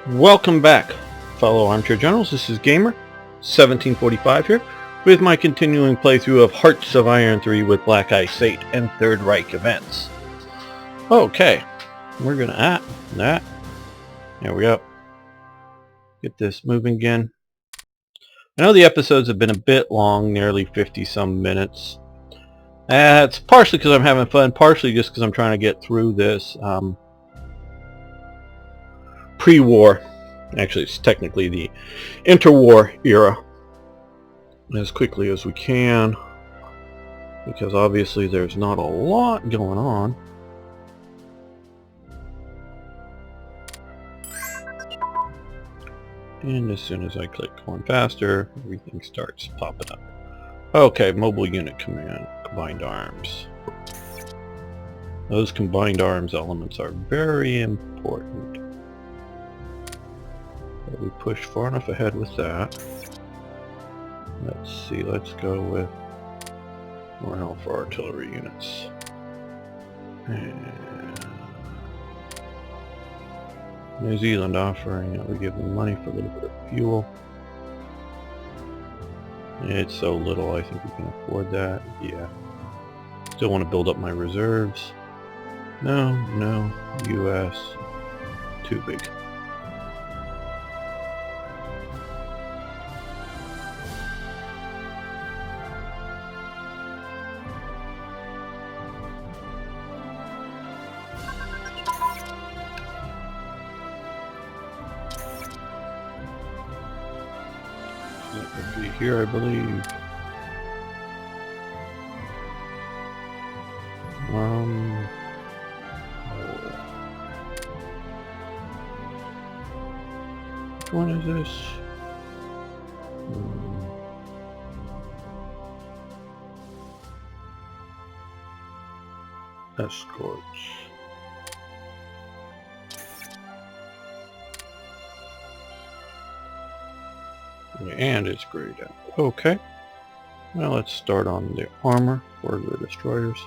Welcome back, fellow armchair generals. This is Gamer 1745 here with my continuing playthrough of Hearts of Iron 3 with Black Ice 8 and Third Reich events. Okay, we're gonna that. There we go. Get this moving again. I know the episodes have been a bit long, nearly 50 some minutes. It's partially because I'm having fun, partially just because I'm trying to get through this pre-war. Actually, it's technically the interwar era as quickly as we can, because obviously there's not a lot going on. And as soon as I click going faster, everything starts popping up. Okay, mobile unit command, combined arms. Those combined arms elements are very important. But we pushed far enough ahead with that. Let's see, let's go with morale for artillery units. And New Zealand offering that we give them money for a little bit of fuel. It's so little, I think we can afford that. Yeah. Still want to build up my reserves. No, US. Too big. That would be here, I believe. Which one is this? Escorts. And it's grayed out. Okay. Now let's start on the armor for the destroyers.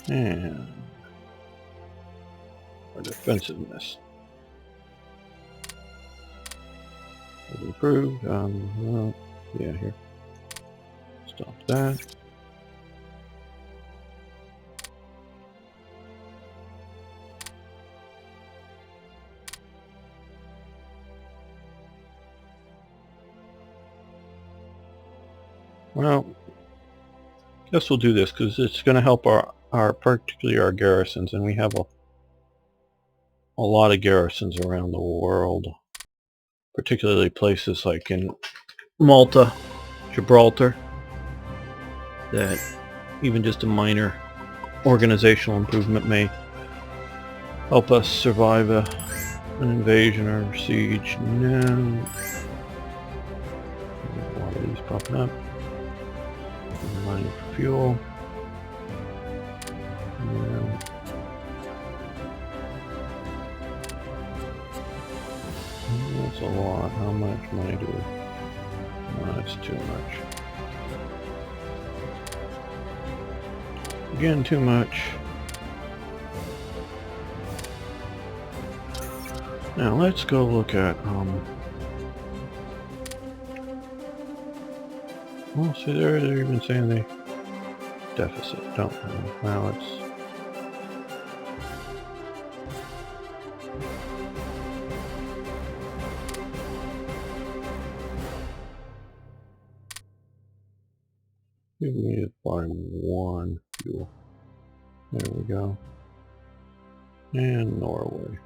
And our defensiveness has improved. Well, yeah, here. Stop that. Well, guess we'll do this because it's going to help our particularly our garrisons, and we have a lot of garrisons around the world, particularly places like in Malta, Gibraltar, that even just a minor organizational improvement may help us survive an invasion or siege. No. A lot of these popping up. Mining for fuel. That's a lot. How much money do we? No, that's too much. Again, too much. Now let's go look at well, see, they're even saying they deficit. Don't know. Now it's we need to buy one fuel. There we go. And Norway.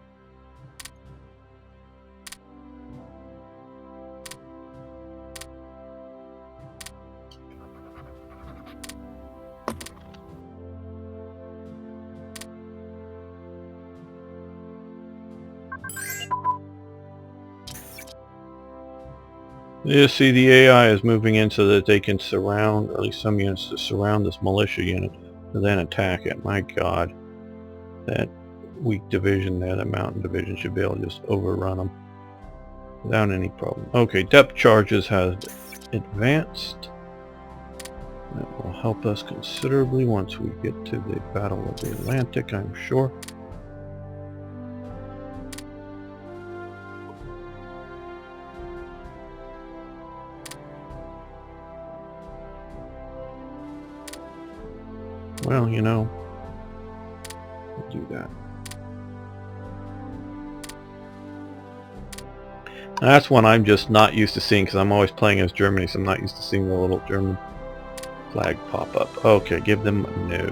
You see, the AI is moving in so that they can surround, or at least some units to surround this militia unit and then attack it. My god. That weak division there. The mountain division should be able to just overrun them without any problem. Okay, depth charges has advanced. That will help us considerably once we get to the Battle of the Atlantic, I'm sure. Well, you know, we'll do that. That's one I'm just not used to seeing because I'm always playing as Germany, so I'm not used to seeing the little German flag pop up. Okay, give them no.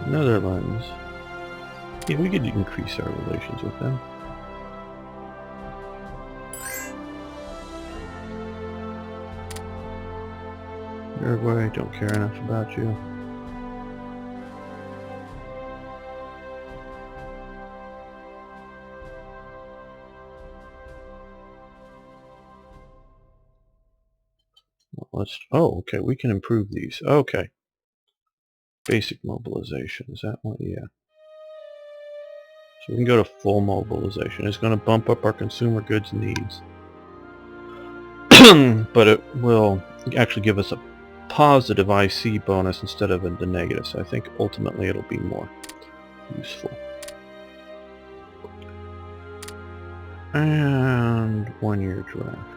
Netherlands. Yeah, we could increase our relations with them. Uruguay, don't care enough about you. Let's, oh, okay, we can improve these. Okay. Basic mobilization, is that one? Yeah. So we can go to full mobilization. It's going to bump up our consumer goods needs. But it will actually give us a positive IC bonus instead of the negative. So I think ultimately it'll be more useful. And 1 year draft.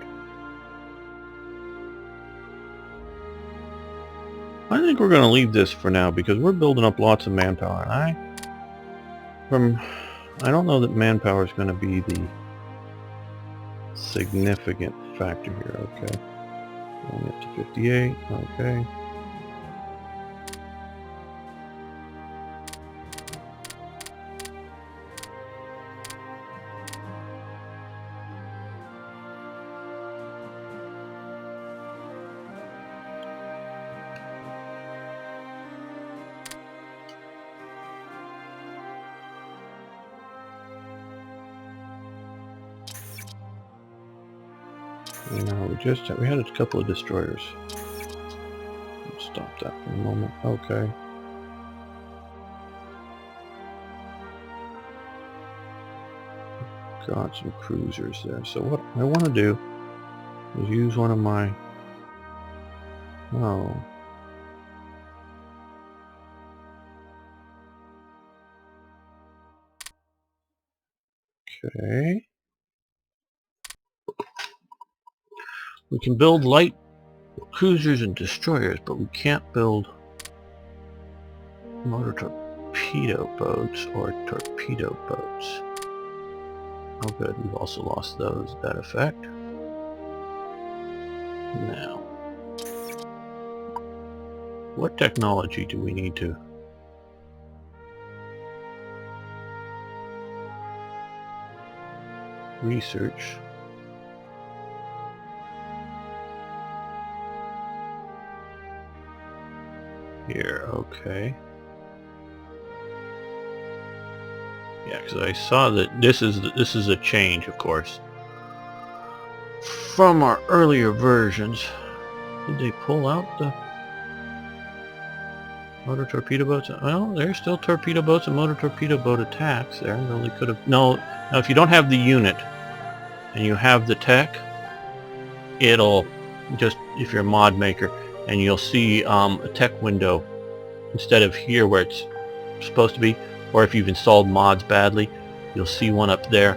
I think we're going to leave this for now because we're building up lots of manpower. And I don't know that manpower is going to be the significant factor here. Okay. Only up to 58. Okay. We had a couple of destroyers. Let's stop that for a moment. Okay. Got some cruisers there. So what I want to do is use one of my... Oh. Okay. We can build light cruisers and destroyers, but we can't build motor torpedo boats or torpedo boats. Oh good, we've also lost that effect. Now, what technology do we need to research? Here, okay. Yeah, because I saw that this is a change, of course, from our earlier versions. Did they pull out the motor torpedo boats? Well, there's still torpedo boats and motor torpedo boat attacks there. They only could have... No, now if you don't have the unit and you have the tech, it'll just, if you're a mod maker, and you'll see a tech window instead of here where it's supposed to be, or if you've installed mods badly, you'll see one up there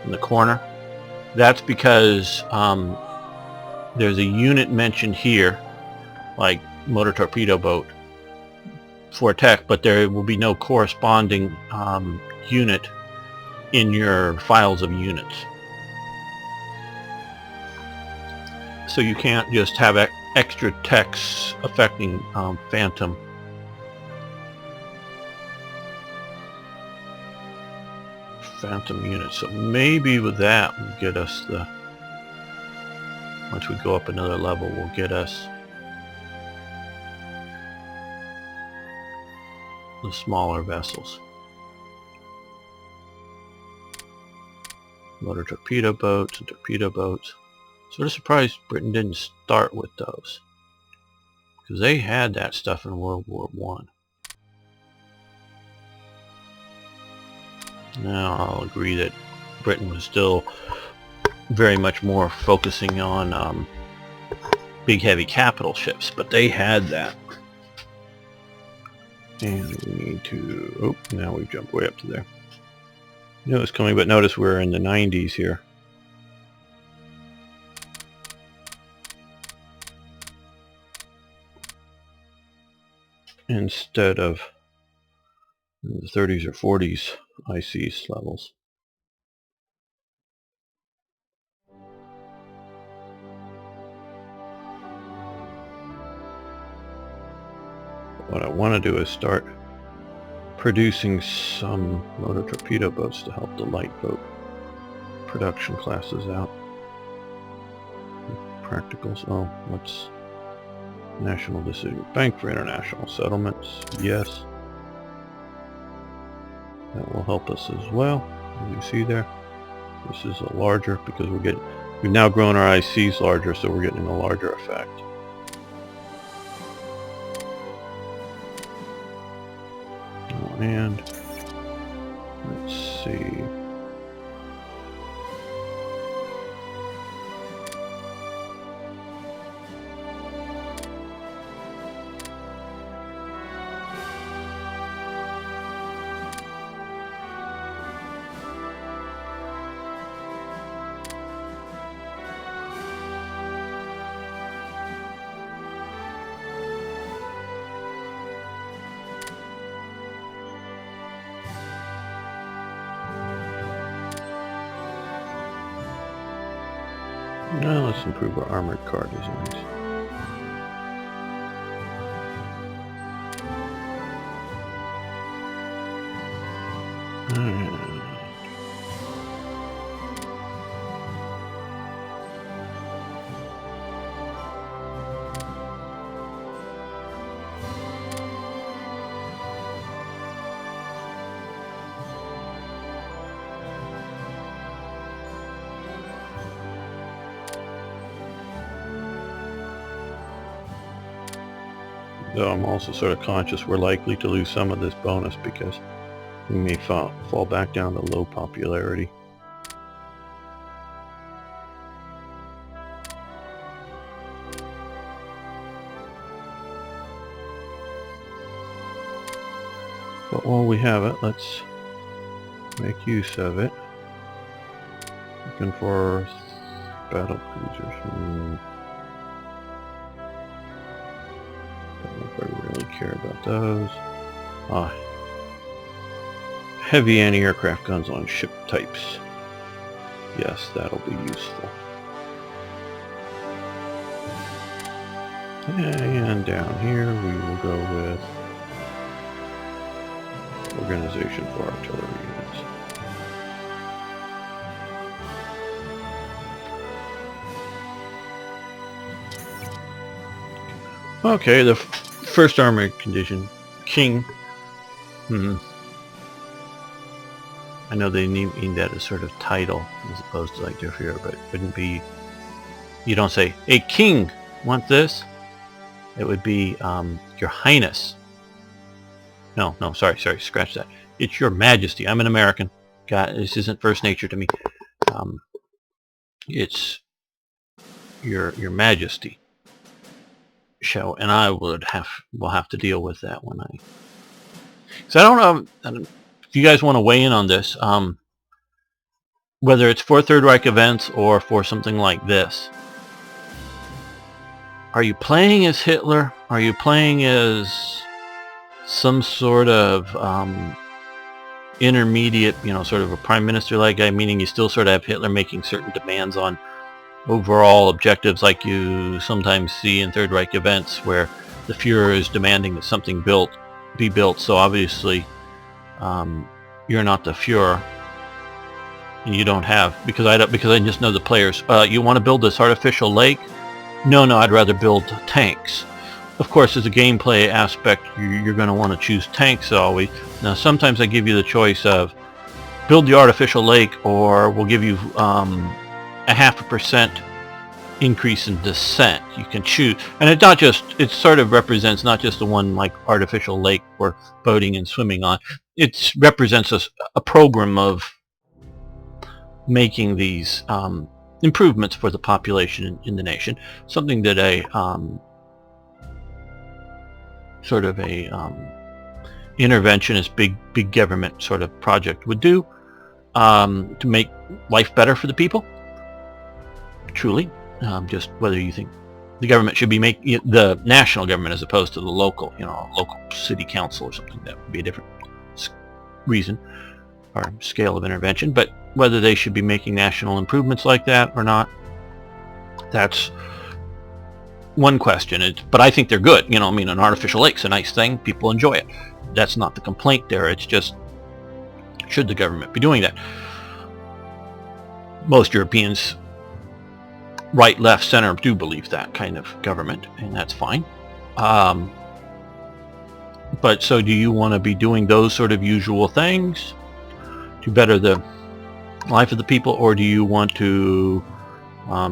in the corner. That's because there's a unit mentioned here, like motor torpedo boat, for tech, but there will be no corresponding unit in your files of units. So you can't just have extra text affecting Phantom. Units. So maybe with that will get us the... Once we go up another level, will get us the smaller vessels. Motor torpedo boats and torpedo boats. Sort of surprised Britain didn't start with those. because they had that stuff in World War I. Now I'll agree that Britain was still very much more focusing on big heavy capital ships, but they had that. And we need to... oh, now we've jumped way up to there. I knew it was coming, but notice we're in the 90s here. Instead of the 30s or 40s ICs levels. What I want to do is start producing some motor torpedo boats to help the light boat production classes out. Practicals. Oh, what's National Decision Bank for International Settlements? Yes. That will help us as well. As you see there, this is a larger, because we've now grown our ICs larger, so we're getting a larger effect. Oh, and let's see. Now let's improve our armored car designs. Though I'm also sort of conscious we're likely to lose some of this bonus because we may fall back down to low popularity. But while we have it, let's make use of it. Looking for battle cruisers. Don't know if I really care about those. Heavy anti-aircraft guns on ship types. Yes, that'll be useful. And down here we will go with organization for artillery units. Okay, the first armored condition, King. I know they mean that as sort of title as opposed to like Jafir, but it wouldn't be. You don't say, "Hey, King, want this?" It would be, "Your Highness." No, sorry, scratch that. It's Your Majesty. I'm an American. God, this isn't first nature to me. It's Your Majesty. And I will have to deal with that when I. So I don't know if you guys want to weigh in on this. Whether it's for Third Reich events or for something like this. Are you playing as Hitler? Are you playing as some sort of intermediate, sort of a prime minister-like guy, meaning you still sort of have Hitler making certain demands on overall objectives like you sometimes see in Third Reich events where the Fuhrer is demanding that something be built, so obviously you're not the Fuhrer and you don't have, because I just know the players. You want to build this artificial lake? No, I'd rather build tanks. Of course, as a gameplay aspect, you're going to want to choose tanks always. Now, sometimes I give you the choice of build the artificial lake, or we'll give you a 0.5% increase in dissent. You can choose, and it's not just, it sort of represents not just the one like artificial lake for boating and swimming on. It represents a program of making these improvements for the population in the nation, something that a sort of a interventionist big government sort of project would do, to make life better for the people. Truly, just whether you think the government should be making the national government as opposed to the local, local city council or something, that would be a different reason or scale of intervention. But whether they should be making national improvements like that or not, that's one question. But I think they're good. I mean, an artificial lake's a nice thing. People enjoy it. That's not the complaint there. It's just, should the government be doing that? Most Europeans, right, left, center, do believe that kind of government, and that's fine. But so do you want to be doing those sort of usual things to better the life of the people, or do you want to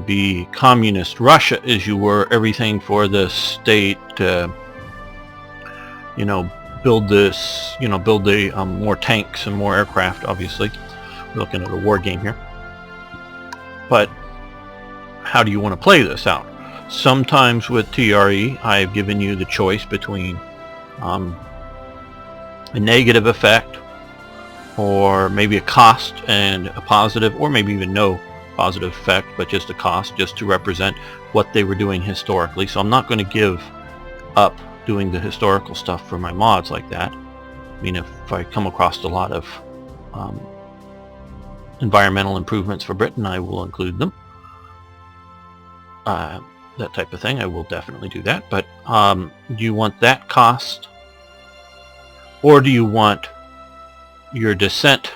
be communist Russia as you were, everything for the state, build this, build the more tanks and more aircraft? Obviously, we're looking at a war game here. But how do you want to play this out? Sometimes with TRE, I've given you the choice between a negative effect, or maybe a cost and a positive, or maybe even no positive effect, but just a cost, just to represent what they were doing historically. So I'm not going to give up doing the historical stuff for my mods like that. I mean, if I come across a lot of environmental improvements for Britain, I will include them. That type of thing, I will definitely do that. But do you want that cost, or do you want your dissent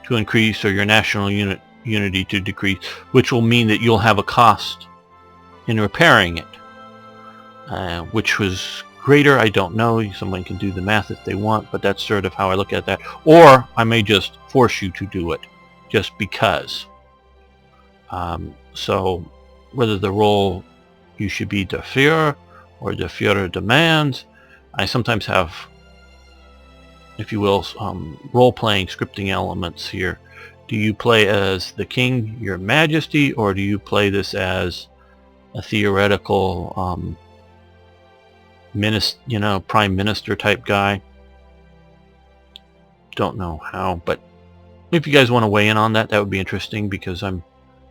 to increase, or your national unity to decrease, which will mean that you'll have a cost in repairing it? Which was greater, I don't know. Someone can do the math if they want, but that's sort of how I look at that. Or I may just force you to do it just because. So whether the role you should be der Führer or der Führer demands, I sometimes have, if you will, role-playing scripting elements here. Do you play as the king, your majesty, or do you play this as a theoretical prime minister type guy? Don't know how, but if you guys want to weigh in on that, that would be interesting, because I'm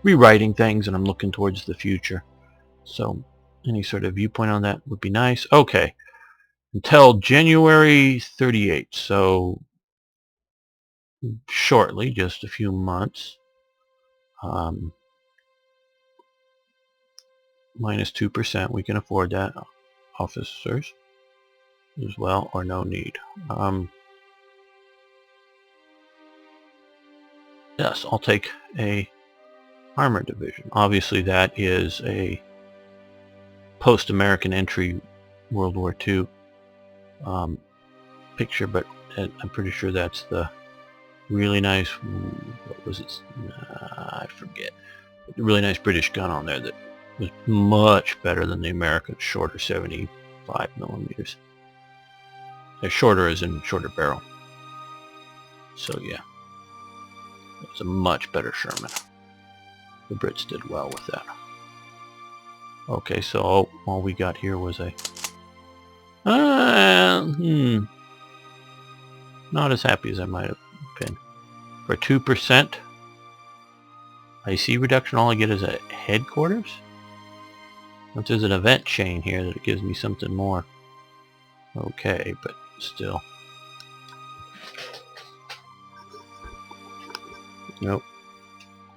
rewriting things and I'm looking towards the future. So any sort of viewpoint on that would be nice. Okay, until January 38, so shortly, just a few months. Minus 2%, we can afford that. Officers as well, or no need. Yes, I'll take a armor division. Obviously that is a post-American entry World War II picture, but I'm pretty sure that's the really nice, what was it? I forget. The really nice British gun on there that was much better than the American shorter 75 millimeters. Shorter as in shorter barrel. So yeah, it's a much better Sherman. The Brits did well with that. Okay, so all we got here was a not as happy as I might have been. For 2% IC reduction, all I get is a headquarters. But there's an event chain here that gives me something more. Okay, but still. Nope.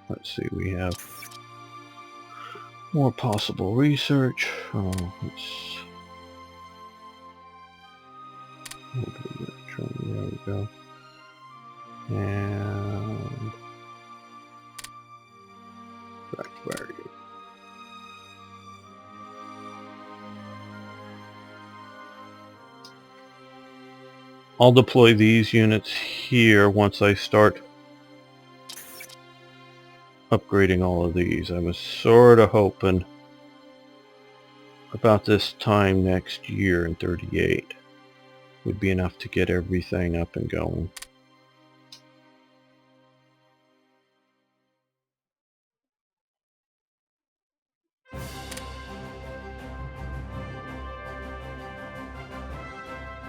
Let's see, we have more possible research. Oh, there we go. And back to where are you? I'll deploy these units here once I start upgrading all of these. I was sort of hoping about this time next year in 38 would be enough to get everything up and going.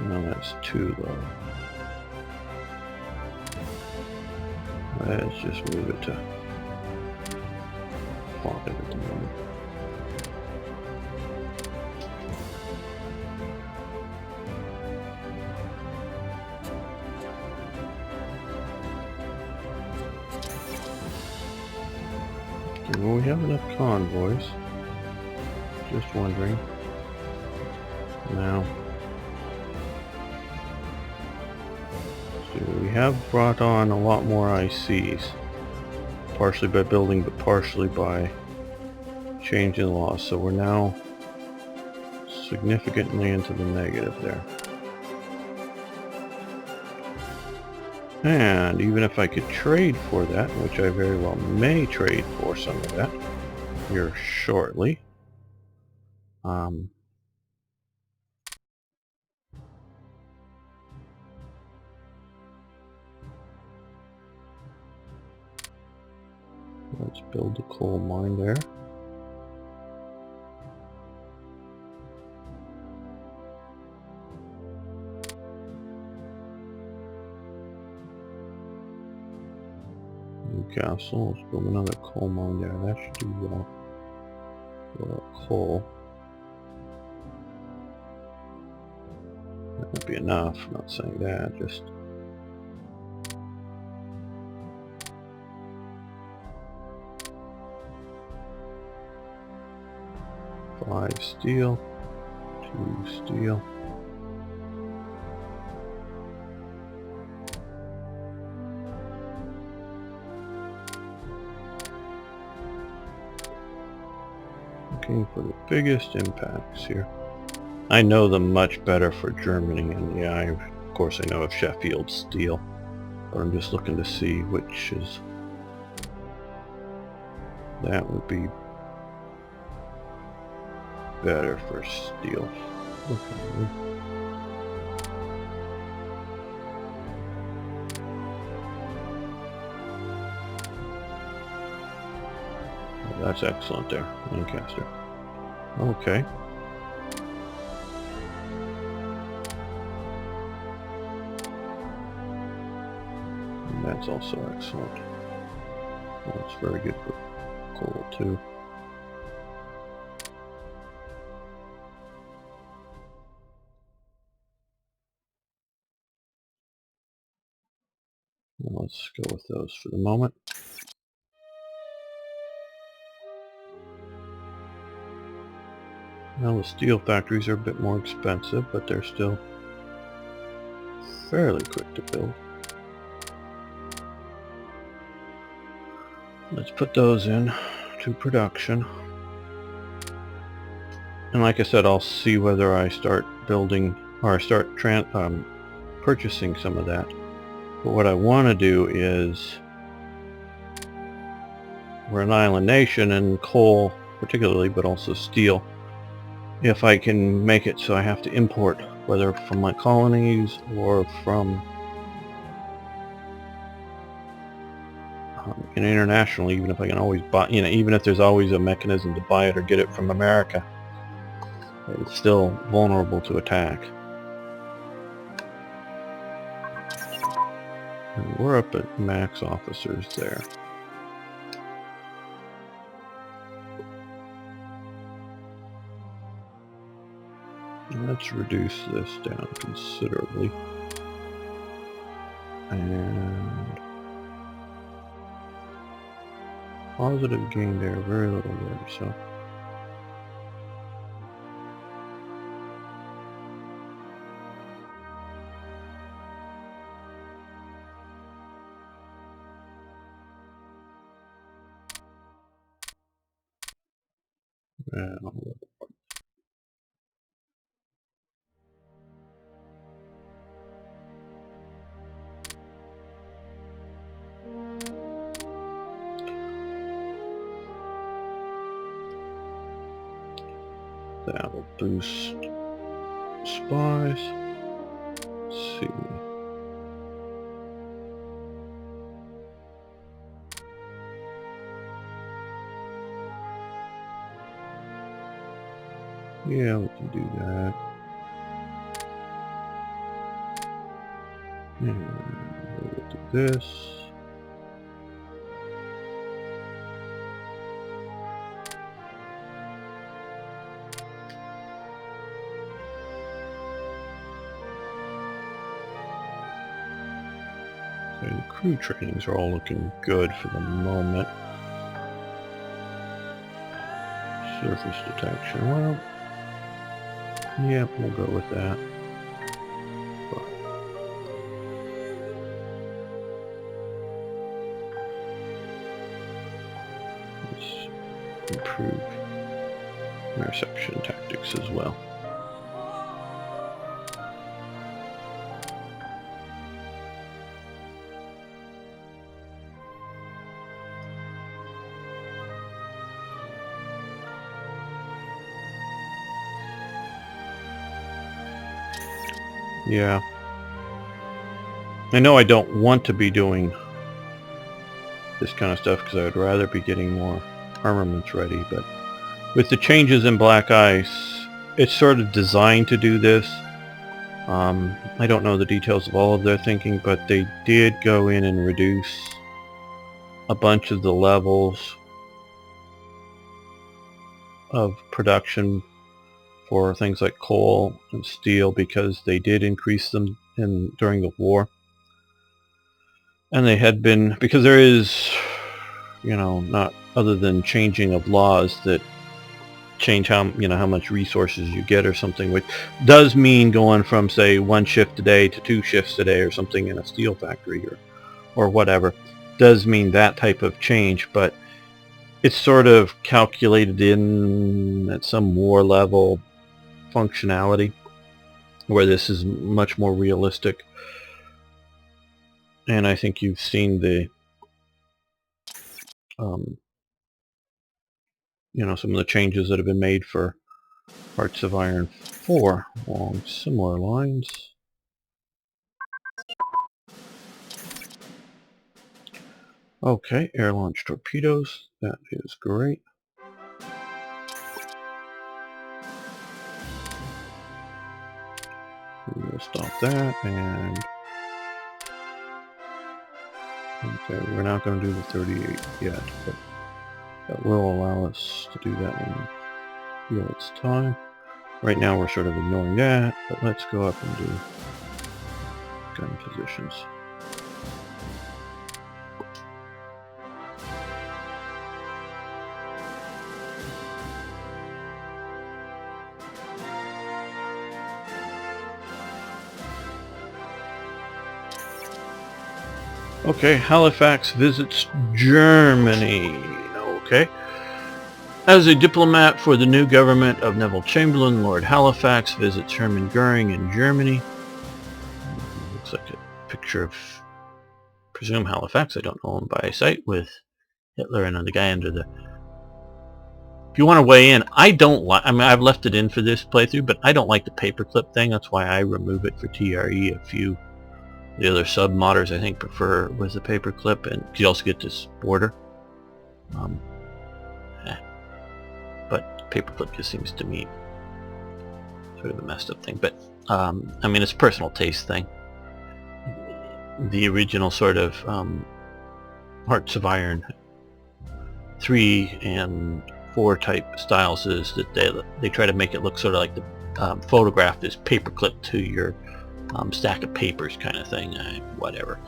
No, that's too low. Let's just move it to 5 at the moment. Okay, well, we have enough convoys. Just wondering. Now, so we have brought on a lot more ICs. Partially by building, but partially by changing the laws. So we're now significantly into the negative there. And even if I could trade for that, which I very well may trade for some of that here shortly, let's build a coal mine there. Newcastle, let's build another coal mine there. That should do well. Coal. That won't be enough, I'm not saying that, just five steel, 2 steel. Looking for the biggest impacts here. I know them much better for Germany, and yeah, of course I know of Sheffield Steel, but I'm just looking to see which is, that would be better for steel. Okay. Oh, that's excellent there, Lancaster. Okay. And that's also excellent. That's very good for coal too. Well, let's go with those for the moment. Now the steel factories are a bit more expensive, but they're still fairly quick to build. Let's put those in to production. And like I said, I'll see whether I start building or start purchasing some of that. But what I want to do is, we're an island nation, and coal particularly, but also steel, if I can make it so I have to import, whether from my colonies or from internationally, even if I can always buy, even if there's always a mechanism to buy it or get it from America, it's still vulnerable to attack. And we're up at max officers there. Let's reduce this down considerably. And positive gain there, very little there, so. that will boost spies. Let's see. Yeah, we can do that. And we'll do this. Okay, the crew trainings are all looking good for the moment. Surface detection, well, yeah, we'll go with that. But let's improve interception tactics as well. Yeah. I know I don't want to be doing this kind of stuff because I would rather be getting more armaments ready, but with the changes in Black Ice, it's sort of designed to do this. I don't know the details of all of their thinking, but they did go in and reduce a bunch of the levels of production for things like coal and steel because they did increase them during the war. And they had been, because there is, not other than changing of laws that change how much resources you get or something, which does mean going from, say, 1 shift a day to 2 shifts a day or something in a steel factory or whatever, does mean that type of change, but it's sort of calculated in at some war level functionality where this is much more realistic. And I think you've seen the some of the changes that have been made for Hearts of Iron 4 along similar lines. Okay, air launch torpedoes, that is great. We'll stop that, and okay, we're not going to do the 38 yet, but that will allow us to do that when we feel it's time. Right now we're sort of ignoring that, but let's go up and do gun positions. Okay, Halifax visits Germany. Okay. As a diplomat for the new government of Neville Chamberlain, Lord Halifax visits Hermann Goering in Germany. Looks like a picture of, presume Halifax, I don't know him by sight, with Hitler and the guy under the... If you want to weigh in, I don't like... I've left it in for this playthrough, but I don't like the paperclip thing. That's why I remove it for TRE. The other sub-modders, I think, prefer with the paperclip, and you also get this border. But paperclip just seems to me sort of a messed up thing. But, it's a personal taste thing. The original sort of Hearts of Iron 3 and 4 type styles is that they try to make it look sort of like the photograph is paperclip to your stack of papers kind of thing. Whatever.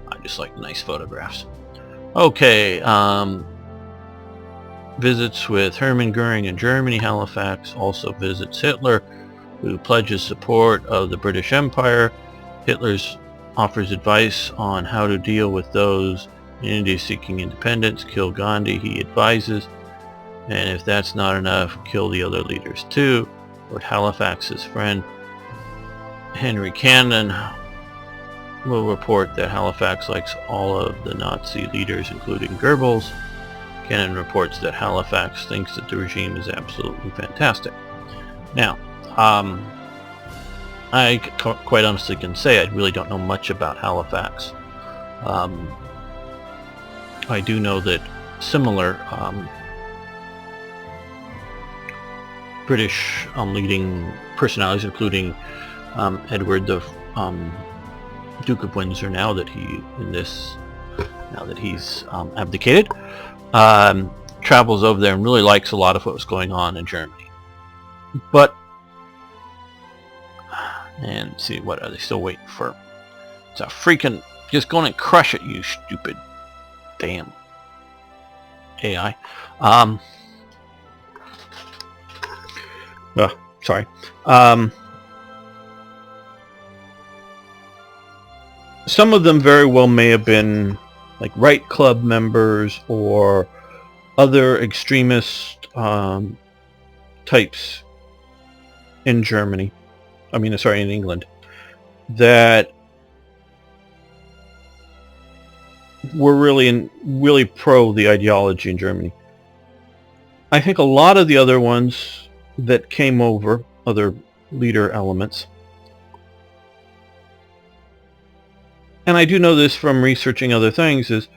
I just like nice photographs. Okay. Visits with Hermann Goering in Germany. Halifax also visits Hitler, who pledges support of the British Empire. Hitler offers advice on how to deal with those in India seeking independence. Kill Gandhi, he advises. And if that's not enough, kill the other leaders too. Lord Halifax's friend Henry Cannon will report that Halifax likes all of the Nazi leaders, including Goebbels. Cannon reports that Halifax thinks that the regime is absolutely fantastic. Now, I quite honestly can say I really don't know much about Halifax. I do know that similar British leading personalities, including Edward, the Duke of Windsor, now that he's abdicated, travels over there and really likes a lot of what was going on in Germany. But, and see, what are they still waiting for? It's a freaking, just go and crush it, you stupid damn AI. Sorry. Some of them very well may have been like right club members or other extremist types in Germany. I mean, sorry, in England, that were really pro the ideology in Germany. I think a lot of the other ones that came over, other leader elements, and I do know this from researching other things, is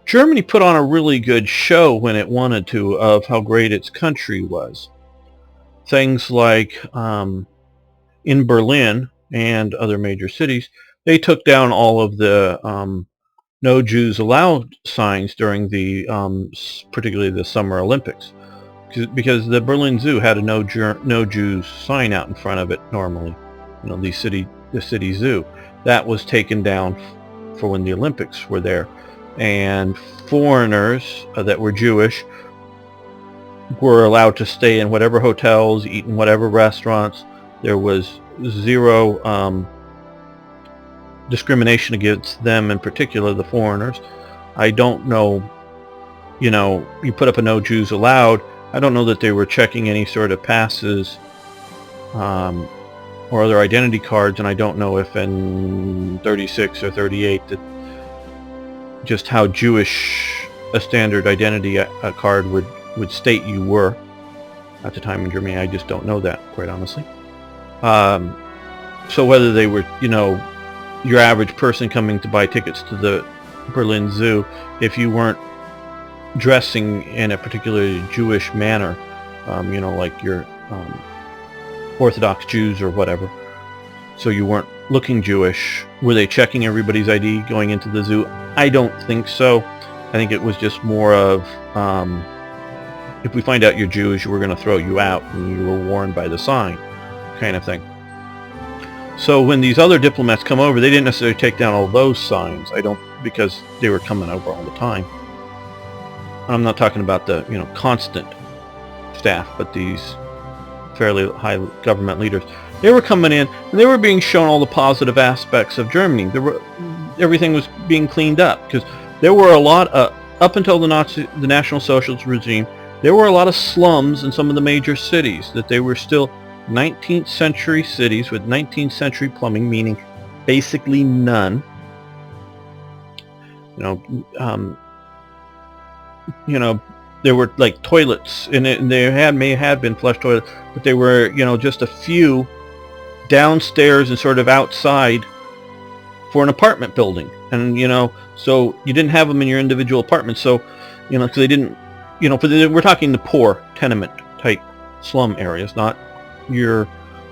Germany put on a really good show when it wanted to of how great its country was. Things like in Berlin and other major cities, they took down all of the no Jews allowed signs during the particularly the Summer Olympics, because the Berlin Zoo had a no Jews sign out in front of it normally. You know, the city zoo. That was taken down for when the Olympics were there, and foreigners that were Jewish were allowed to stay in whatever hotels, eat in whatever restaurants. There was zero discrimination against them, in particular the foreigners. I don't know, you put up a no Jews allowed. I don't know that they were checking any sort of passes or other identity cards, and I don't know if in 36 or 38 that just how Jewish a standard identity card would state you were at the time in Germany. I just don't know that, quite honestly. So whether they were, your average person coming to buy tickets to the Berlin Zoo, if you weren't dressing in a particularly Jewish manner, like your Orthodox Jews or whatever, so you weren't looking Jewish, were they checking everybody's ID going into the zoo? I don't think so. I think it was just more of, if we find out you're Jewish, we're going to throw you out, and you were warned by the sign, kind of thing. So when these other diplomats come over, they didn't necessarily take down all those signs. Because they were coming over all the time. I'm not talking about the, constant staff, but these fairly high government leaders. They were coming in, and they were being shown all the positive aspects of Germany. Everything was being cleaned up, because there were a lot, up until the National Socialist regime, there were a lot of slums in some of the major cities, that they were still 19th century cities with 19th century plumbing, meaning basically none. There were like toilets in it, and they may have been flush toilets, but they were, just a few downstairs and sort of outside for an apartment building. And, so you didn't have them in your individual apartments. So, because they didn't, we're talking the poor tenement type slum areas, not your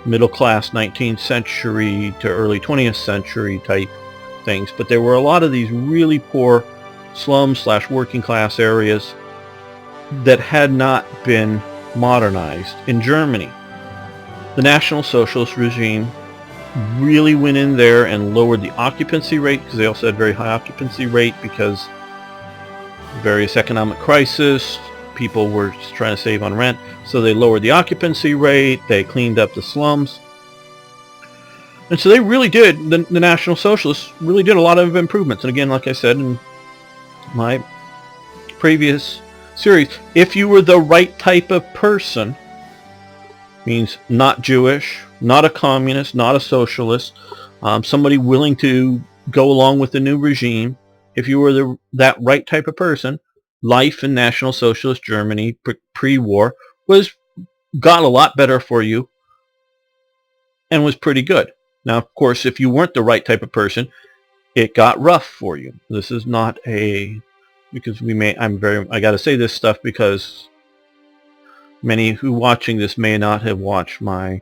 middle class 19th century to early 20th century type things. But there were a lot of these really poor slum/working class areas that had not been modernized in Germany. The National Socialist regime really went in there and lowered the occupancy rate, because they also had very high occupancy rate because various economic crisis, people were trying to save on rent, so they lowered the occupancy rate, they cleaned up the slums. And so they really did, the National Socialists really did a lot of improvements. And again, like I said in my previous series, if you were the right type of person, means not Jewish, not a communist, not a socialist, somebody willing to go along with the new regime, if you were that right type of person, life in National Socialist Germany pre-war got a lot better for you and was pretty good. Now, of course, if you weren't the right type of person, it got rough for you. This is not a, because I got to say this stuff because many who watching this may not have watched my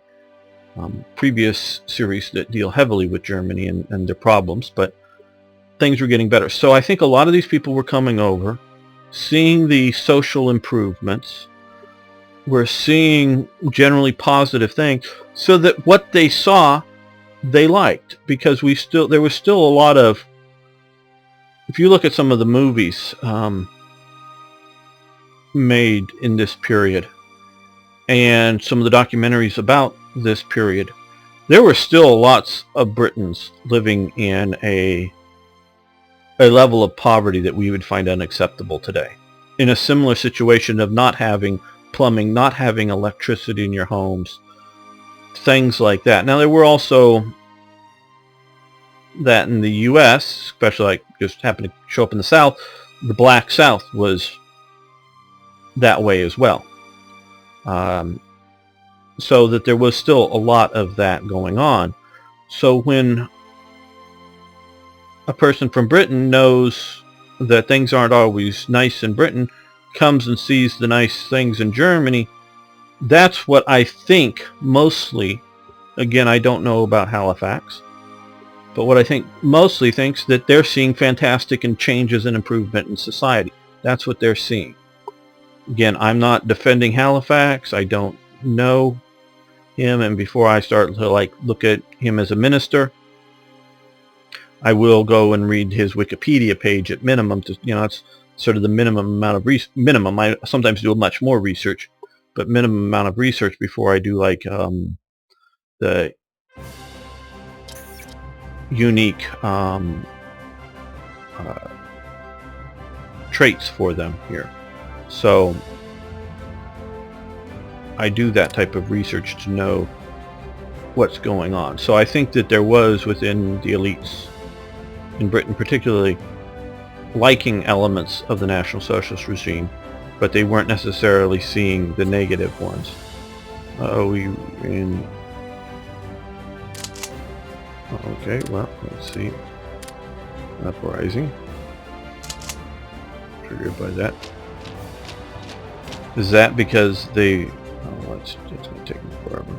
previous series that deal heavily with Germany and their problems, but things were getting better. So I think a lot of these people were coming over, seeing the social improvements, were seeing generally positive things, so that what they saw, they liked, because there was still a lot of, if you look at some of the movies made in this period and some of the documentaries about this period, there were still lots of Britons living in a level of poverty that we would find unacceptable today. In a similar situation of not having plumbing, not having electricity in your homes, things like that. Now, there were also that in the U.S., especially like just happened to show up in the South, the Black South was that way as well. So that there was still a lot of that going on. So when a person from Britain knows that things aren't always nice in Britain, comes and sees the nice things in Germany, that's what I think mostly, again, I don't know about Halifax, but what I think mostly thinks that they're seeing fantastic and changes and improvement in society. That's what they're seeing. Again, I'm not defending Halifax. I don't know him, and before I start to look at him as a minister, I will go and read his Wikipedia page at minimum. To, it's sort of the minimum amount of minimum. I sometimes do much more research, but minimum amount of research before I do the unique traits for them here. So I do that type of research to know what's going on. So I think that there was, within the elites in Britain particularly, liking elements of the National Socialist regime, but they weren't necessarily seeing the negative ones. Okay, well, let's see. Uprising. Triggered by that. Is that because they... Oh, it's going to take me forever.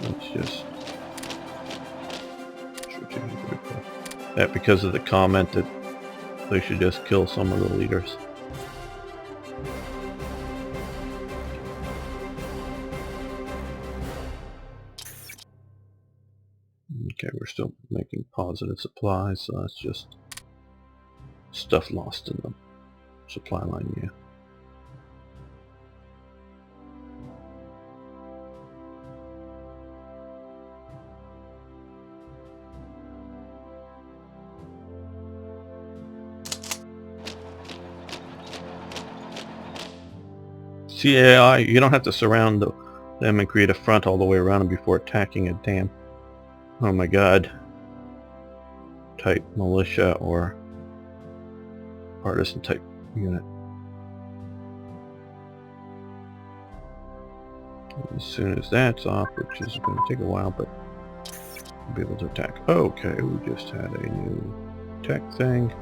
Let's just... That because of the comment that they should just kill some of the leaders. Okay, we're still making positive supplies, so that's just stuff lost in the supply line, yeah. CAI, you don't have to surround them and create a front all the way around them before attacking a dam. Oh my god. Type militia or partisan type unit. As soon as that's off, which is going to take a while, but we'll be able to attack. Okay, we just had a new tech thing.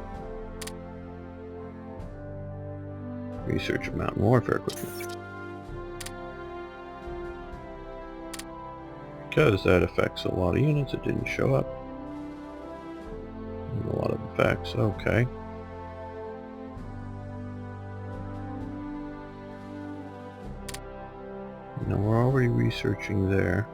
Research of mountain warfare equipment. Because that affects a lot of units, it didn't show up. And a lot of effects, okay. Now we're already researching there.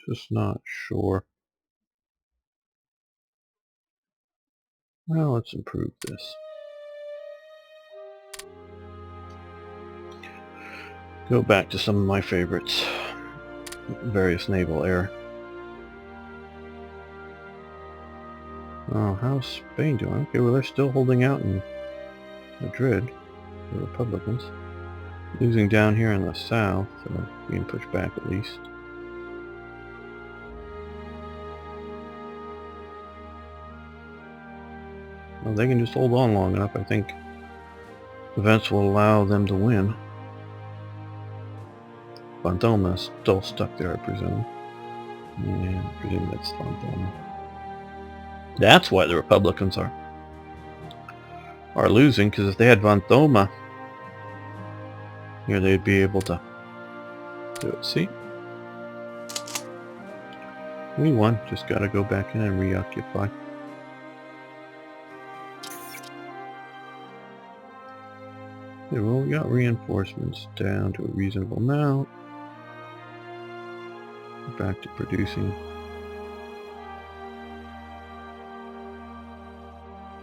Just not sure. Well, let's improve this. Go back to some of my favorites. Various naval air. Oh, how's Spain doing? Okay, well they're still holding out in Madrid, the Republicans. Losing down here in the south, being pushed back at least. Well, they can just hold on long enough, I think events will allow them to win. Vendôme is still stuck there, I presume. Yeah, I presume that's Vendôme. That's why the Republicans are losing, because if they had Vendôme here, they'd be able to do it. See? We won. Just gotta go back in and reoccupy. Yeah, well, we got reinforcements down to a reasonable amount. Back to producing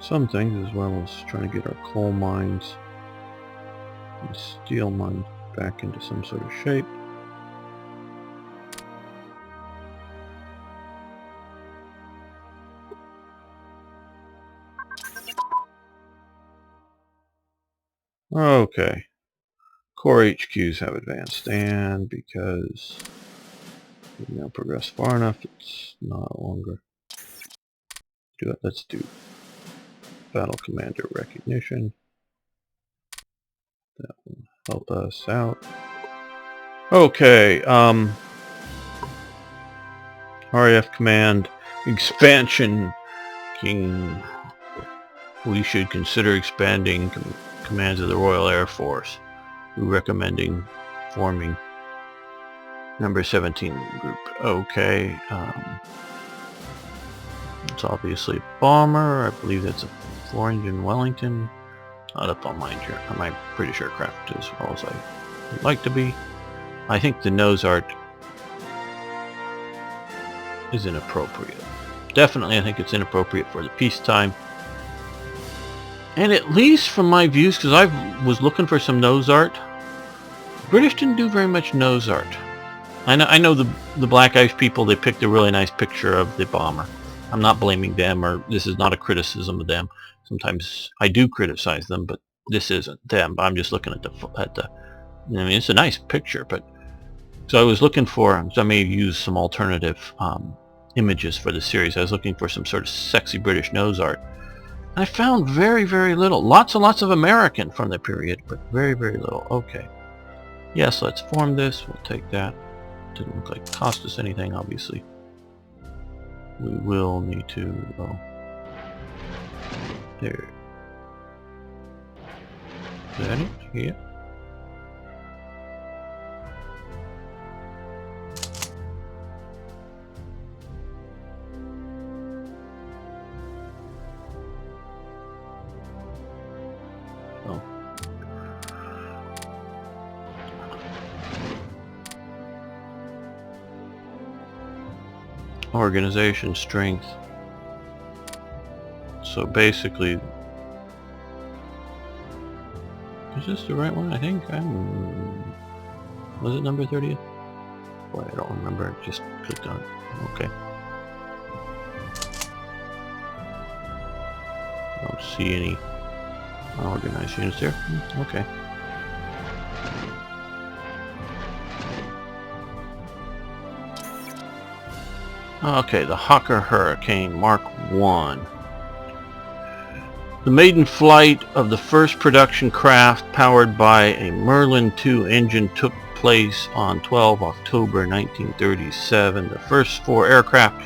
some things, as well as trying to get our coal mines and steel mines back into some sort of shape. Okay. Core HQs have advanced, and because we've now progressed far enough, it's not longer do it. Let's do battle commander recognition. That will help us out. Okay, RAF command expansion. King, we should consider expanding commands of the Royal Air Force. We're recommending forming number 17 group. Okay, it's obviously a bomber. I believe that's a 4-engine Wellington. Not up on my British aircraft as well as I would like to be. I think the nose art is inappropriate. Definitely, I think it's inappropriate for the peacetime. And at least from my views, because I was looking for some nose art, the British didn't do very much nose art. I know the Black Ice people, they picked a really nice picture of the bomber. I'm not blaming them, or this is not a criticism of them. Sometimes I do criticize them, but this isn't them. I'm just looking at the I mean, it's a nice picture, but so I was looking for, so I may use some alternative images for the series. I was looking for some sort of sexy British nose art. And I found very, very little. Lots and lots of American from the period, but very, very little. Okay. Yes, let's form this. We'll take that. Didn't look like it cost us anything, obviously. We will need to, well, there. Is that it? Yeah. Oh. Organization strength. So basically, is this the right one? I think was it number 30th? Boy, I don't remember. I just clicked on it. Okay. I don't see any unorganized units there. Okay. Okay, the Hawker Hurricane Mark I. The maiden flight of the first production craft powered by a Merlin II engine took place on 12 October 1937. The first 4 aircraft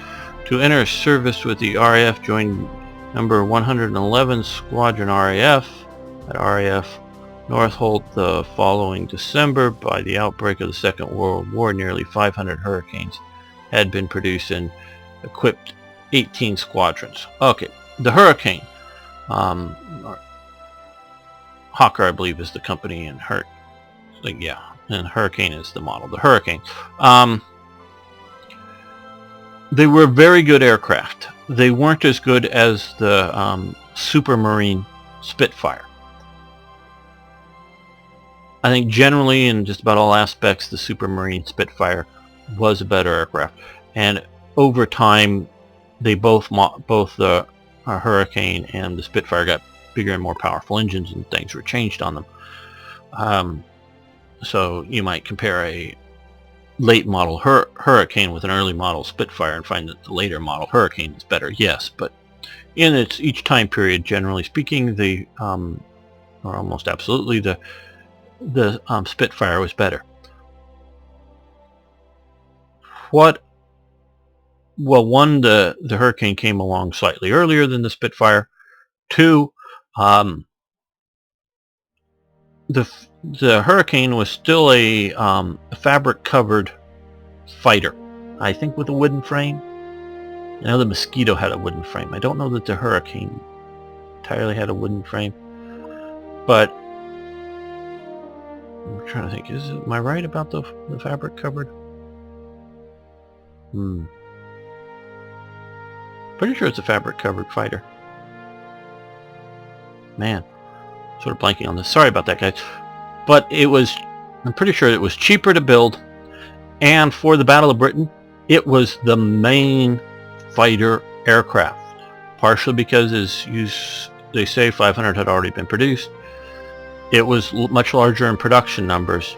to enter service with the RAF joined number 111 Squadron RAF at RAF Northolt the following December. By the outbreak of the Second World War, nearly 500 Hurricanes had been produced and equipped 18 squadrons. Okay, the Hurricane. Hawker, I believe, is the company, and and Hurricane is the model. The Hurricane. They were very good aircraft. They weren't as good as the Supermarine Spitfire. I think generally in just about all aspects, the Supermarine Spitfire was a better aircraft, and over time, they both the Hurricane and the Spitfire got bigger and more powerful engines, and things were changed on them. So you might compare a late model Hurricane with an early model Spitfire and find that the later model Hurricane is better. Yes, but in each time period, generally speaking, the or almost absolutely the Spitfire was better. Well, one, the Hurricane came along slightly earlier than the Spitfire. Two, the Hurricane was still a fabric-covered fighter, I think, with a wooden frame. I know the Mosquito had a wooden frame. I don't know that the Hurricane entirely had a wooden frame, but I'm trying to think. Am I right about the fabric-covered? Pretty sure it's a fabric-covered fighter. Man, sort of blanking on this. Sorry about that, guys. But I'm pretty sure it was cheaper to build, and for the Battle of Britain, it was the main fighter aircraft. Partially because, as they say, 500 had already been produced. It was much larger in production numbers,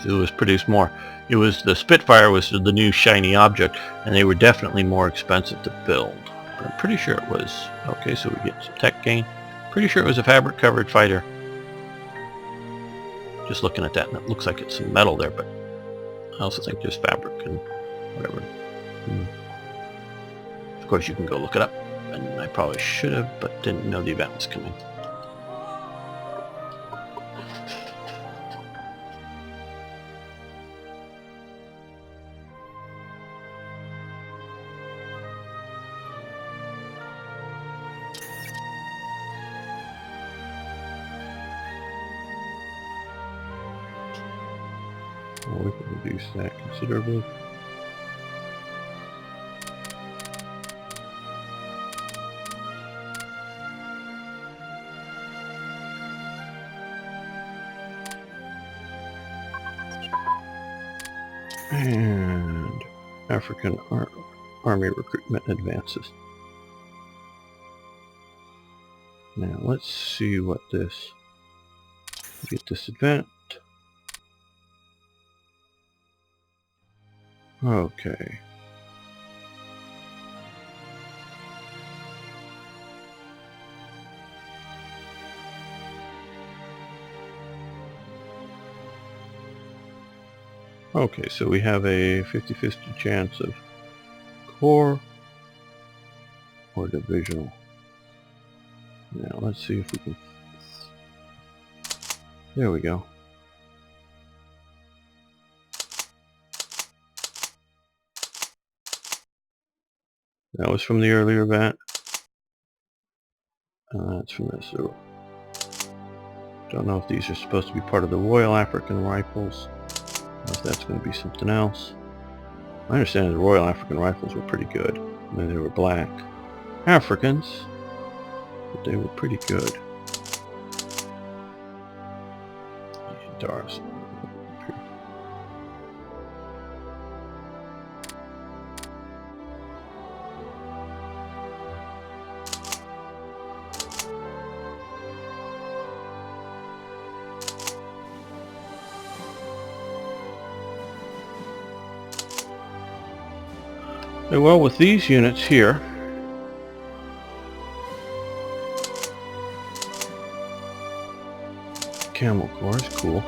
so it was produced more. The Spitfire was the new shiny object, and they were definitely more expensive to build. But I'm pretty sure it was. Okay, so we get some tech gain. Pretty sure it was a fabric-covered fighter. Just looking at that, and it looks like it's some metal there, but I also think there's fabric and whatever. Of course, you can go look it up, and I probably should have, but didn't know the event was coming. Well, we can reduce that considerably. And African Army recruitment advances. Now let's see what get this event. Okay. Okay, so we have a 50-50 chance of core or divisional. Now let's see if we can... There we go. That was from the earlier event. That's from this. So don't know if these are supposed to be part of the Royal African Rifles, or if that's going to be something else. My understanding, the Royal African Rifles were pretty good. I mean, they were black Africans, but they were pretty good. Doris. Well, with these units here, camel corps is cool.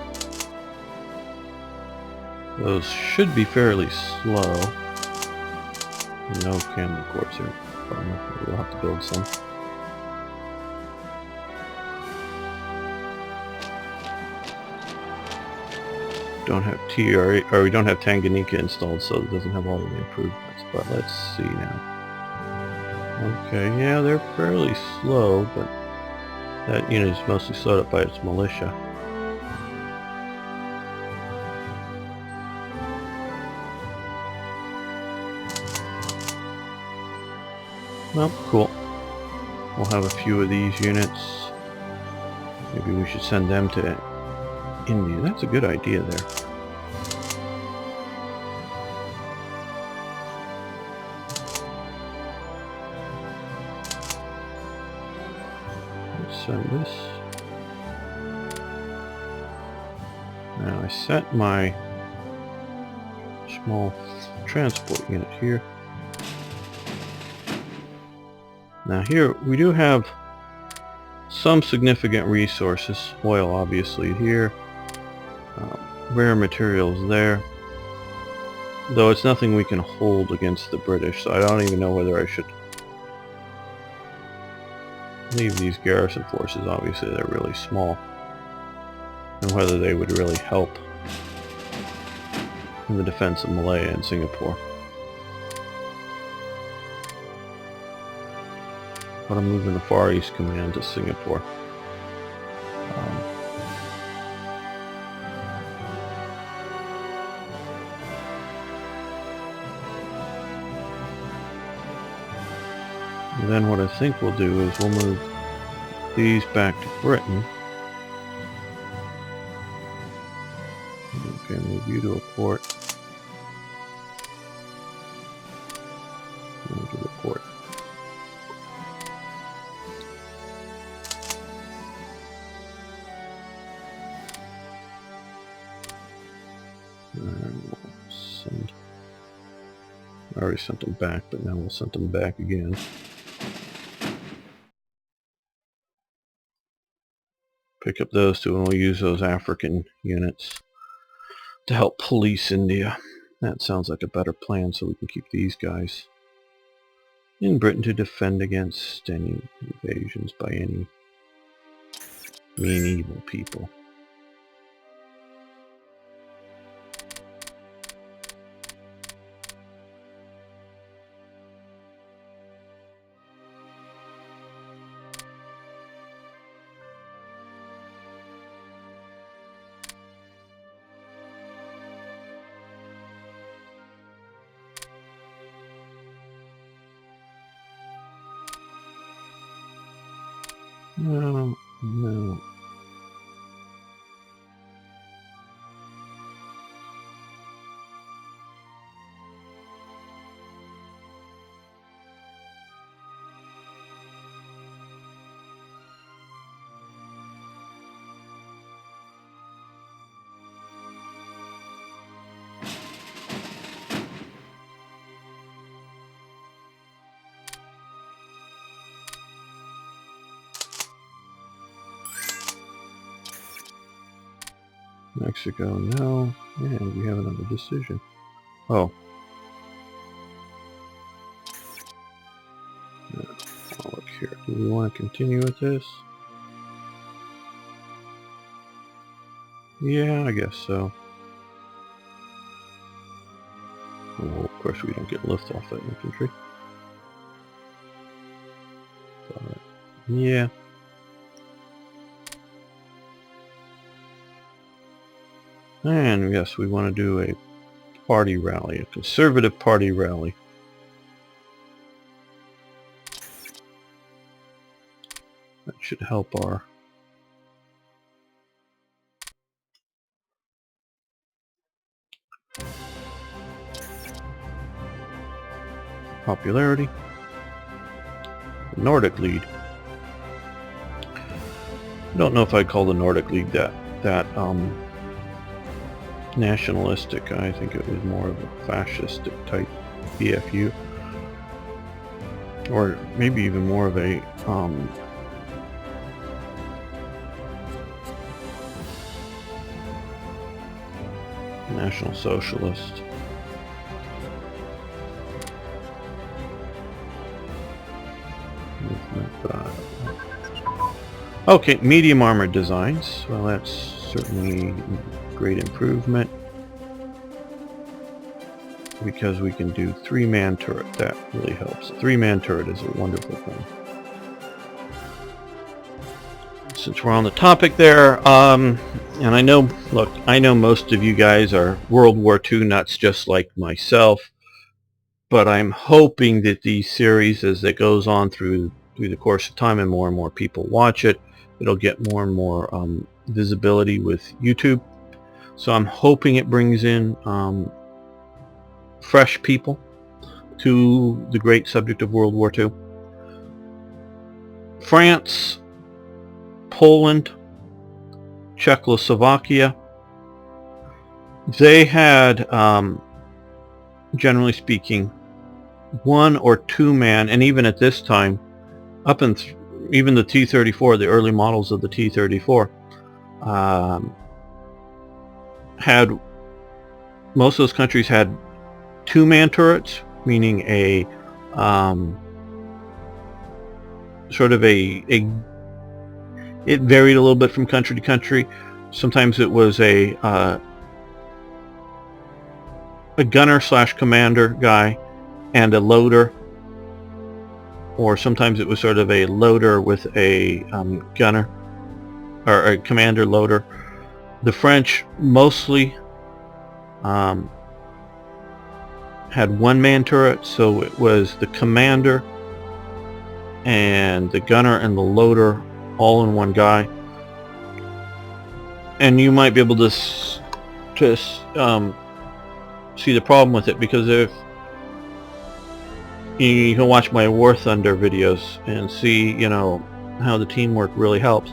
Those should be fairly slow. No camel corps here. We'll have to build some. Don't have or we don't have Tanganyika installed, so it doesn't have all of the improvements. But let's see now. Okay, yeah, they're fairly slow, but that unit is mostly slowed up by its militia. Well, cool. We'll have a few of these units. Maybe we should send them to India. That's a good idea there. Let's send this. Now I set my small transport unit here. Now here we do have some significant resources. Oil obviously here. Rare materials there. Though it's nothing we can hold against the British, so I don't even know whether I should leave these garrison forces. Obviously they're really small. And whether they would really help in the defense of Malaya and Singapore. But I'm moving the Far East Command to Singapore. And then what I think we'll do is we'll move these back to Britain. Okay, move you to a port. Move to the port. And we'll send. I already sent them back, but now we'll send them back again. Pick up those two, and we'll use those African units to help police India. That sounds like a better plan, so we can keep these guys in Britain to defend against any invasions by any mean, evil people. No, no. Mexico, no. And we have another decision. Oh. I'll look here. Do we want to continue with this? Yeah, I guess so. Well, of course we don't get lift off that infantry. But, yeah. And yes, we want to do a party rally, a conservative party rally. That should help our popularity. The Nordic League. I don't know if I'd call the Nordic League that nationalistic. I think it was more of a fascistic type BFU, or maybe even more of a National Socialist. Okay, medium armored designs. Well, that's certainly great improvement, because we can do 3-man turret. That really helps. A 3-man turret is a wonderful thing. Since we're on the topic there, and I know, look, I know most of you guys are World War II nuts just like myself, but I'm hoping that these series, as it goes on through the course of time and more people watch it, it'll get more and more visibility with YouTube. So I'm hoping it brings in fresh people to the great subject of World War II. France, Poland, Czechoslovakia, they had, generally speaking, one or two man, and even at this time, up in even the T-34, the early models of the T-34, had, most of those countries had two-man turrets, meaning a sort of it varied a little bit from country to country. Sometimes it was a gunner slash commander guy and a loader, or sometimes it was sort of a loader with a gunner, or a commander loader. The French mostly had one-man turrets, so it was the commander and the gunner and the loader all in one guy. And you might be able to see the problem with it, because if you can watch my War Thunder videos and see, you know, how the teamwork really helps,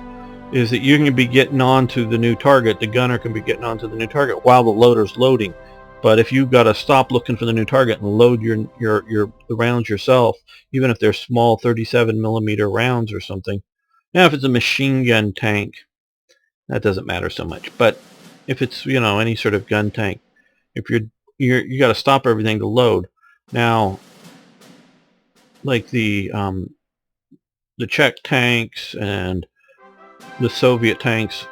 is that you can be getting onto the new target, the gunner can be getting onto the new target while the loader's loading. But if you've got to stop looking for the new target and load the rounds yourself, even if they're small 37mm rounds or something. Now if it's a machine gun tank, that doesn't matter so much. But if it's, you know, any sort of gun tank, if you got to stop everything to load. Now, like the Czech tanks and the Soviet tanks,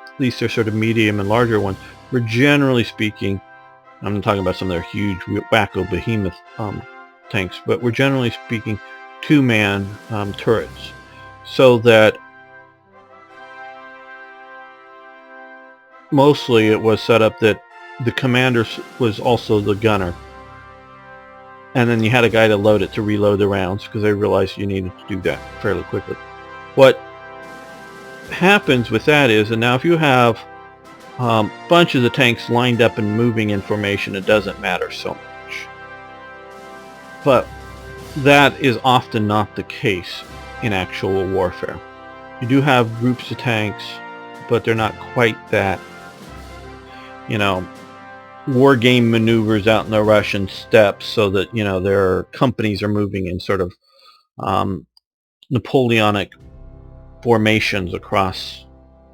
at least they're sort of medium and larger ones, were generally speaking, I'm not talking about some of their huge wacko behemoth tanks, but we're generally speaking two-man turrets, so that mostly it was set up that the commander was also the gunner, and then you had a guy to load it, to reload the rounds, because they realized you needed to do that fairly quickly. What happens with that is, and now if you have bunches of tanks lined up and moving in formation, it doesn't matter so much. But that is often not the case in actual warfare. You do have groups of tanks, but they're not quite that, you know, war game maneuvers out in the Russian steppes, so that, you know, their companies are moving in sort of Napoleonic formations across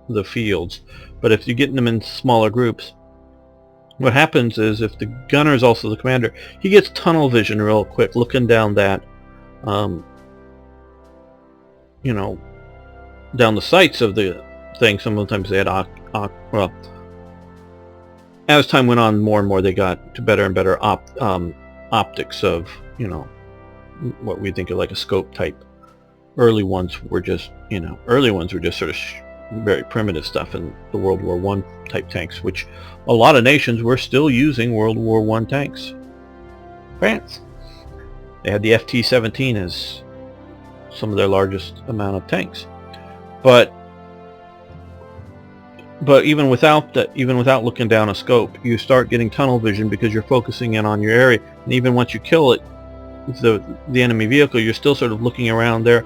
the fields. But if you're getting them in smaller groups, what happens is, if the gunner is also the commander, he gets tunnel vision real quick, looking down that, you know, down the sights of the thing. Sometimes they had well, as time went on, more and more they got to better and better optics of, you know, what we think of like a scope type. Early ones were just sort of very primitive stuff in the World War I type tanks, which a lot of nations were still using World War I tanks. France, they had the FT-17 as some of their largest amount of tanks, but even without looking down a scope, you start getting tunnel vision, because you're focusing in on your area, and even once you kill it, the enemy vehicle, you're still sort of looking around there,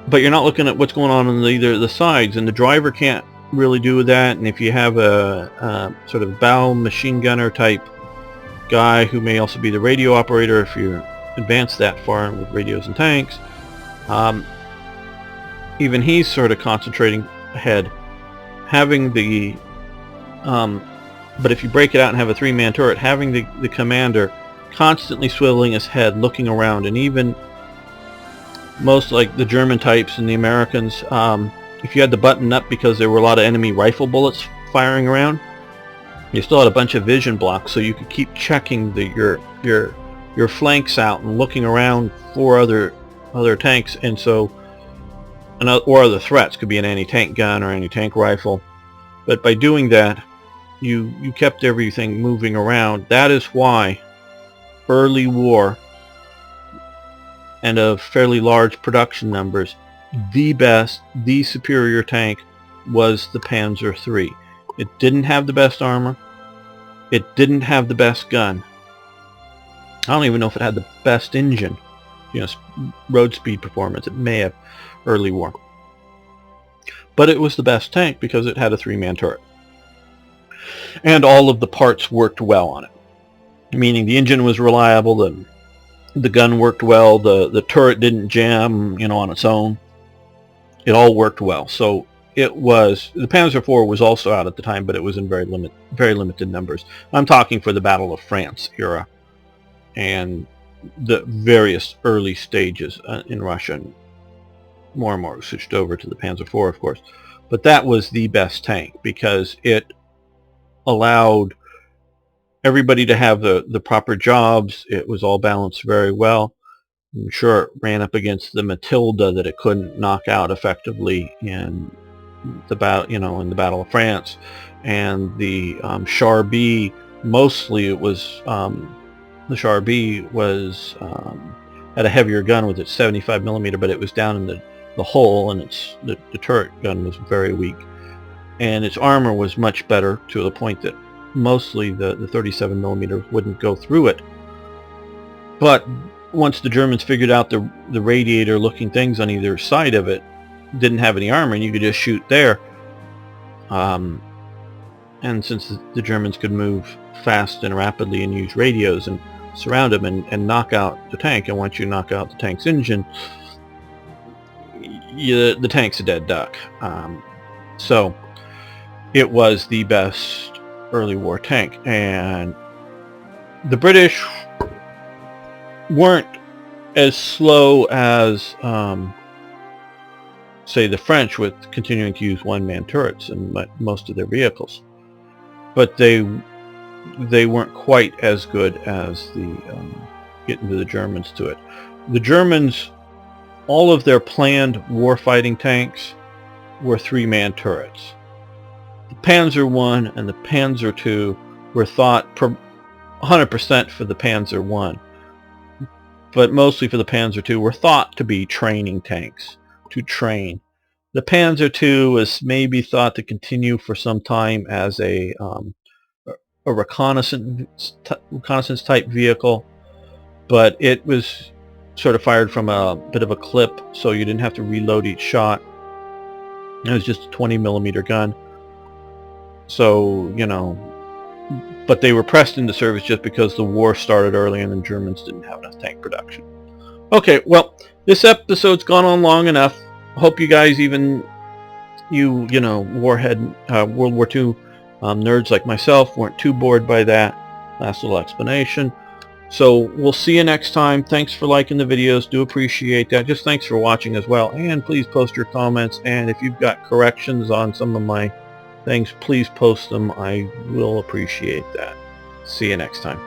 but you're not looking at what's going on either of the sides, and the driver can't really do that. And if you have a sort of bow machine gunner type guy, who may also be the radio operator if you advance that far with radios and tanks, even he's sort of concentrating ahead, having the but if you break it out and have a three-man turret, having the commander constantly swiveling his head, looking around. And even most, like the German types and the Americans, if you had the button up because there were a lot of enemy rifle bullets firing around, you still had a bunch of vision blocks, so you could keep checking your flanks out and looking around for other tanks, and so or other threats. Could be an anti-tank gun or anti-tank rifle. But by doing that, you kept everything moving around. That is why early war, and of fairly large production numbers, the best, the superior tank was the Panzer III. It didn't have the best armor. It didn't have the best gun. I don't even know if it had the best engine. Road speed performance. It may have early war. But it was the best tank because it had a 3-man turret. And all of the parts worked well on it. Meaning the engine was reliable, the gun worked well, the turret didn't jam, on its own. It all worked well. So it was, the Panzer IV was also out at the time, but it was in very limited numbers. I'm talking for the Battle of France era and the various early stages in Russia. And more switched over to the Panzer IV, of course. But that was the best tank because it allowed everybody to have the proper jobs. It was all balanced very well. I'm sure it ran up against the Matilda that it couldn't knock out effectively in the battle, in the Battle of France, and the Char B. Mostly it was the Char B was had a heavier gun with its 75 millimeter, but it was down in the hull, and the turret gun was very weak, and its armor was much better to the point that mostly the 37 millimeter wouldn't go through it. But once the Germans figured out the radiator looking things on either side of it didn't have any armor and you could just shoot there, and since the Germans could move fast and rapidly and use radios and surround them and knock out the tank, and once you knock out the tank's engine, the tank's a dead duck. So it was the best early war tank, and the British weren't as slow as say the French, with continuing to use one-man turrets in most of their vehicles, but they weren't quite as good as getting to the Germans to it. The Germans, all of their planned warfighting tanks were 3-man turrets. The Panzer I and the Panzer II were thought 100% for the Panzer I, but mostly for the Panzer II, were thought to be training tanks, to train. The Panzer II was maybe thought to continue for some time as a reconnaissance type vehicle, but it was sort of fired from a bit of a clip, so you didn't have to reload each shot. It was just a 20 millimeter gun. So, but they were pressed into service just because the war started early and the Germans didn't have enough tank production. Okay, well, this episode's gone on long enough. Hope you guys, even warhead, World War II nerds like myself, weren't too bored by that last little explanation. So we'll see you next time. Thanks for liking the videos. Do appreciate that. Just thanks for watching as well. And please post your comments. And if you've got corrections on some of my things, please post them. I will appreciate that. See you next time.